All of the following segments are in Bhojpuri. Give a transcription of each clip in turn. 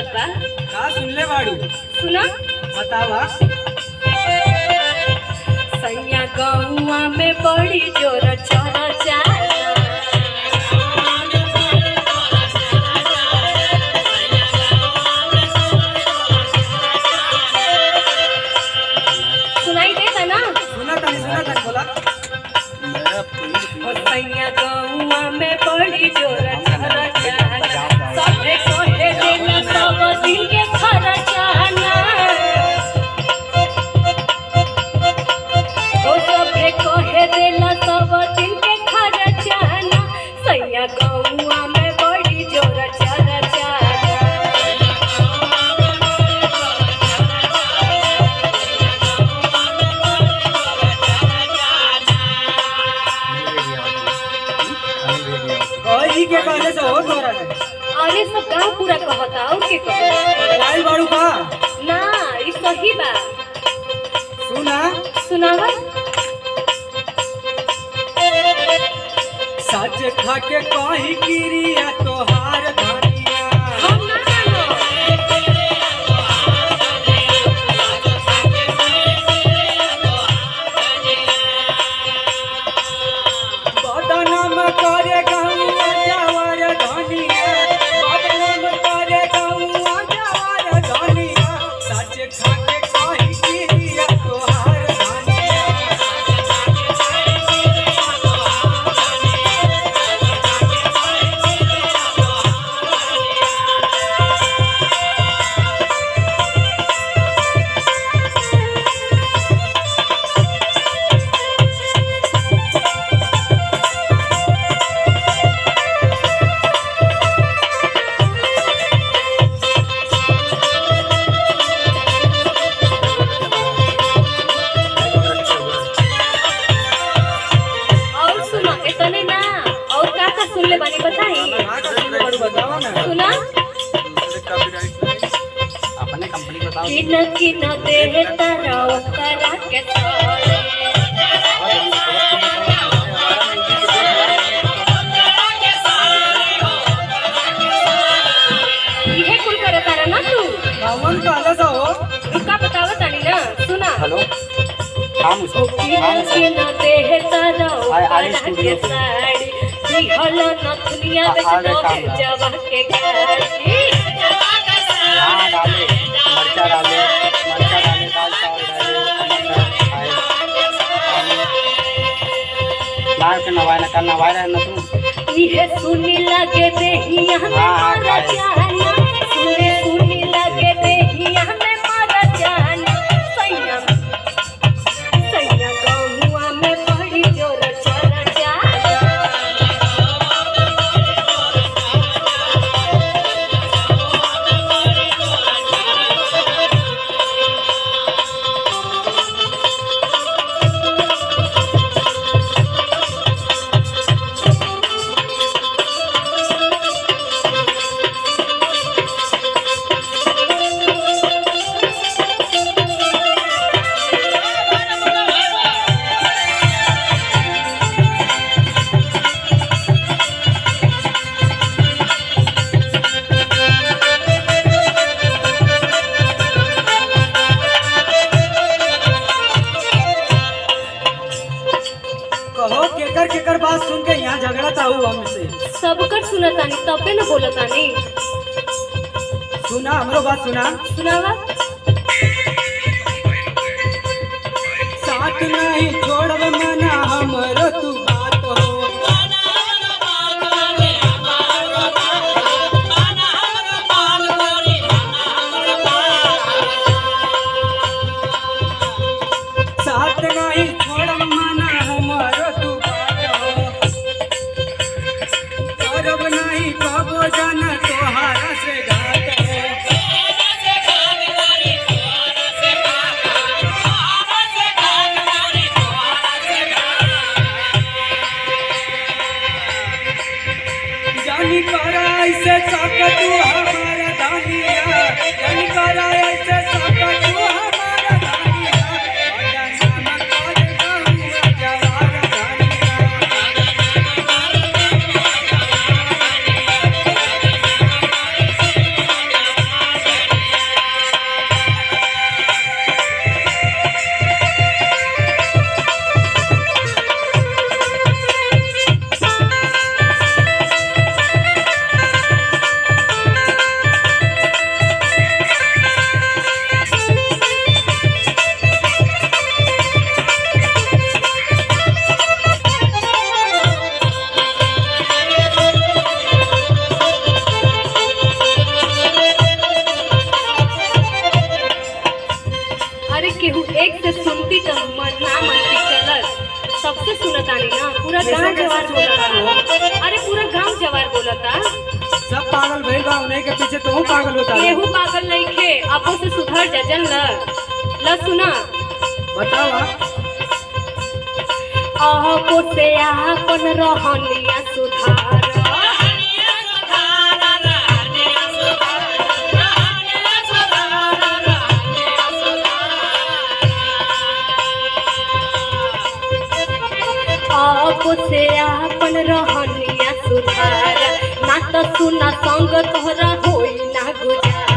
सुनात बा। का सुनले बाड़ू? सुना बतावा। सैया गौआ में बड़ी जोर चला जाला। सुनाई देता ना? सुना तानी बोला। सैया गौआ में बड़ी जोर चला जाला। सबे कोहे देला सब दिन के खर्चाना। ओ सबे कोहे देला सब दिन के खर्चाना। सैया गौआ में बड़ी जोर चला जाला। कही के कहले से हो तोरा के? अरे सब गाँव पूरा कहता और के कहता लाइल बाड़ू का? ना ई सही बा। सुना। सुनावा। सच खाके कही गिरिया तोहार धनिया। हम ना जानो। बदनाम करे गौआ जवार धनिया। बदनाम करे गौआ जवार धनिया। सच खाके कही गिरिया तोहार धनिया। और सुनो इतने ना और का सुन ले बानी बताई। का सुनले बाड़ू बतावा ना। सुना। अपने कंपनी बताओ। किन किन दे तारा करा के सारे। इहे कुल करे तारा ना तू। कौन कहले से हो? का बतावा तानी ना। सुना। हेलो काम उसको किन किन दे तारा आए करा स्टूडियो के साड़ी। दिहल नथुनिया बेच दो जवा के गाड़ी। हाँ डाले मरचा डाले दाल चावल डाले लाल के नवाए ना कल नवाए रहे ना तू। इहे सुनी लगे देहिया में मारा जाना। सुनी लगे देहिया में मारा जाना। सैया गौआ में बड़ी जोर चला जाना। कहो केकर बात सुन के यहाँ झगड़ा था हुआ हमसे। सबकर सुनतानी तबे न बोलतानी। सुना हमरो बात सुना। सुनावा। साथ नहीं छोड़ब मना हमरो तू बात हो। साथ नहीं छोड़ब मना हमरो तू बात हो। करब नहीं कबो जाना तोहारा से घाट हो। जानी करा ऐसे साका तू हमारा दानिया। जानी करा ऐसे साका तू हमारा दानिया। बड़ा नाम करे तानी ना, पूरा कैसे गांव कैसे जवार सोचता बोलता। अरे पूरा गांव जवार बोलता। सब पागल भइल बा, उन्हीं के पीछे तू पागल होता है। केहू पागल नहीं खे, आपो से सुधर जा जन ल सुना। बतावा। आपो से आपन रहनिया सुधार। आपो से आपन रहनिया सुधार, ना तो सुना संग तोहरा होई ना गुजारा।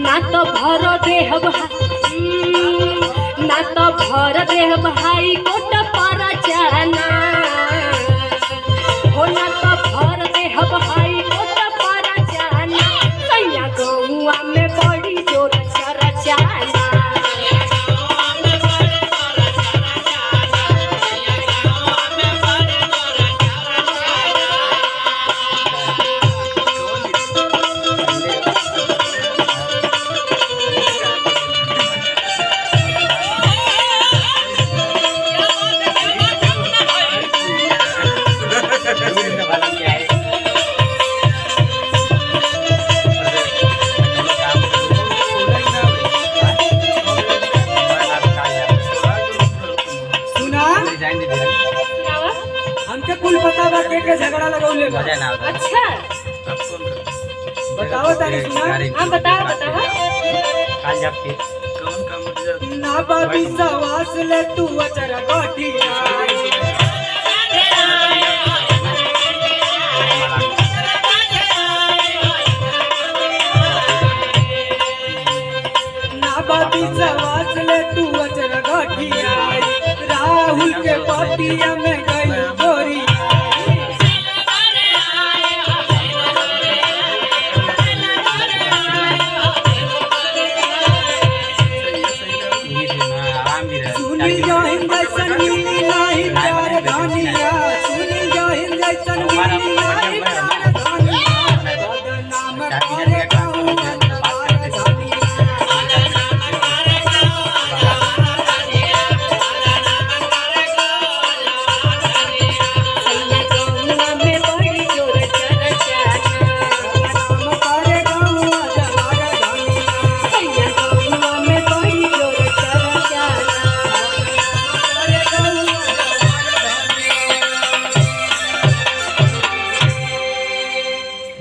ना तो भर देह ना तो भर देह भाई कोट पर जाना हो, ना तो भर देह भाई कोट पर जाना। सैया गौआ में बड़ी जोर चरचाना। सुनावा। हमके कुल पता बा के झगड़ा लगौले बा। अच्छा बताओ तारी सुना। हाँ बताओ बताओ। ना बाबी सवास ले तू अचरा गठिया। ना बाबी सवास ले तू अचरा गठिया। राहुल के पतिया में